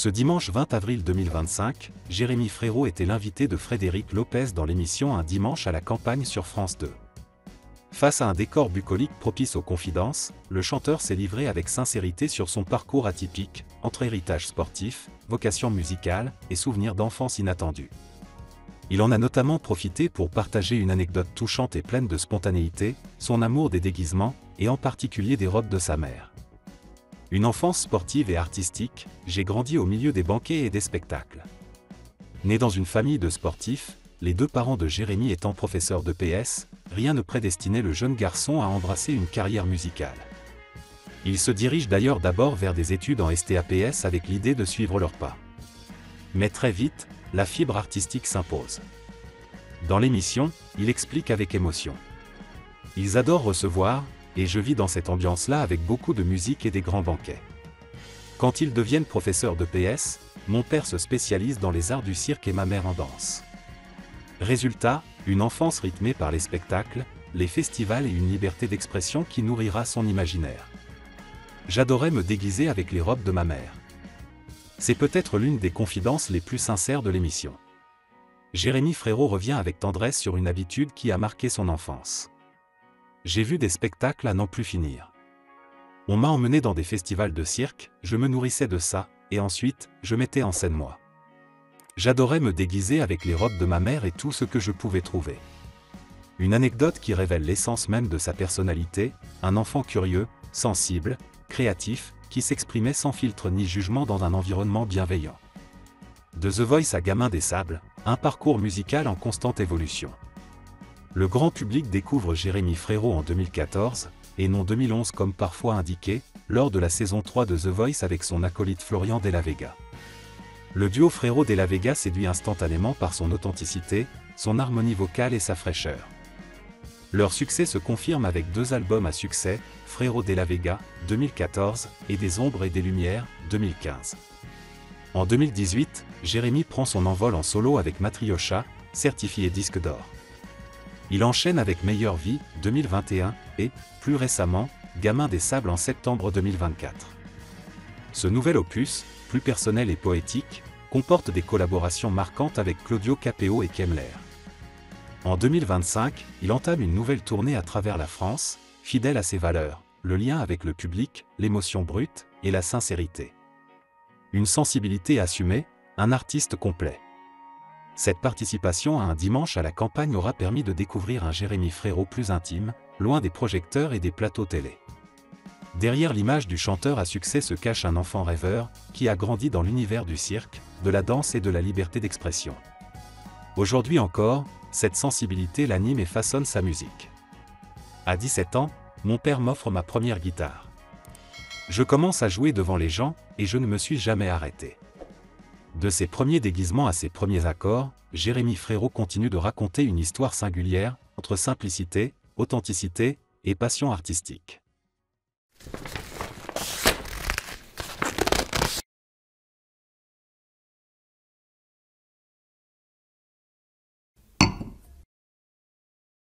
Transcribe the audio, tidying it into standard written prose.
Ce dimanche 20 avril 2025, Jérémy Frérot était l'invité de Frédéric Lopez dans l'émission Un dimanche à la campagne sur France 2. Face à un décor bucolique propice aux confidences, le chanteur s'est livré avec sincérité sur son parcours atypique, entre héritage sportif, vocation musicale et souvenirs d'enfance inattendus. Il en a notamment profité pour partager une anecdote touchante et pleine de spontanéité, son amour des déguisements, et en particulier des robes de sa mère. Une enfance sportive et artistique, j'ai grandi au milieu des banquets et des spectacles. Né dans une famille de sportifs, les deux parents de Jérémy étant professeurs de PS, rien ne prédestinait le jeune garçon à embrasser une carrière musicale. Il se dirige d'ailleurs d'abord vers des études en STAPS avec l'idée de suivre leurs pas. Mais très vite, la fibre artistique s'impose. Dans l'émission, il explique avec émotion. Ils adorent recevoir, et je vis dans cette ambiance-là avec beaucoup de musique et des grands banquets. Quand ils deviennent professeurs de PS, mon père se spécialise dans les arts du cirque et ma mère en danse. Résultat, une enfance rythmée par les spectacles, les festivals et une liberté d'expression qui nourrira son imaginaire. J'adorais me déguiser avec les robes de ma mère. C'est peut-être l'une des confidences les plus sincères de l'émission. Jérémy Frérot revient avec tendresse sur une habitude qui a marqué son enfance. J'ai vu des spectacles à n'en plus finir. On m'a emmené dans des festivals de cirque, je me nourrissais de ça, et ensuite, je mettais en scène moi. J'adorais me déguiser avec les robes de ma mère et tout ce que je pouvais trouver. Une anecdote qui révèle l'essence même de sa personnalité, un enfant curieux, sensible, créatif, qui s'exprimait sans filtre ni jugement dans un environnement bienveillant. De The Voice à Gamin des Sables, un parcours musical en constante évolution. Le grand public découvre Jérémy Frérot en 2014, et non 2011 comme parfois indiqué, lors de la saison 3 de The Voice avec son acolyte Florian Della Vega. Le duo Frérot Della Vega séduit instantanément par son authenticité, son harmonie vocale et sa fraîcheur. Leur succès se confirme avec deux albums à succès, Frérot Della Vega, 2014, et Des Ombres et des Lumières, 2015. En 2018, Jérémy prend son envol en solo avec Matriocha, certifié disque d'or. Il enchaîne avec Meilleure Vie, 2021, et, plus récemment, Gamin des Sables en septembre 2024. Ce nouvel opus, plus personnel et poétique, comporte des collaborations marquantes avec Claudio Capéo et Kemmler. En 2025, il entame une nouvelle tournée à travers la France, fidèle à ses valeurs, le lien avec le public, l'émotion brute et la sincérité. Une sensibilité assumée, un artiste complet. Cette participation à Un dimanche à la campagne aura permis de découvrir un Jérémy Frérot plus intime, loin des projecteurs et des plateaux télé. Derrière l'image du chanteur à succès se cache un enfant rêveur, qui a grandi dans l'univers du cirque, de la danse et de la liberté d'expression. Aujourd'hui encore, cette sensibilité l'anime et façonne sa musique. À 17 ans, mon père m'offre ma première guitare. Je commence à jouer devant les gens, et je ne me suis jamais arrêté. De ses premiers déguisements à ses premiers accords, Jérémy Frérot continue de raconter une histoire singulière, entre simplicité, authenticité et passion artistique.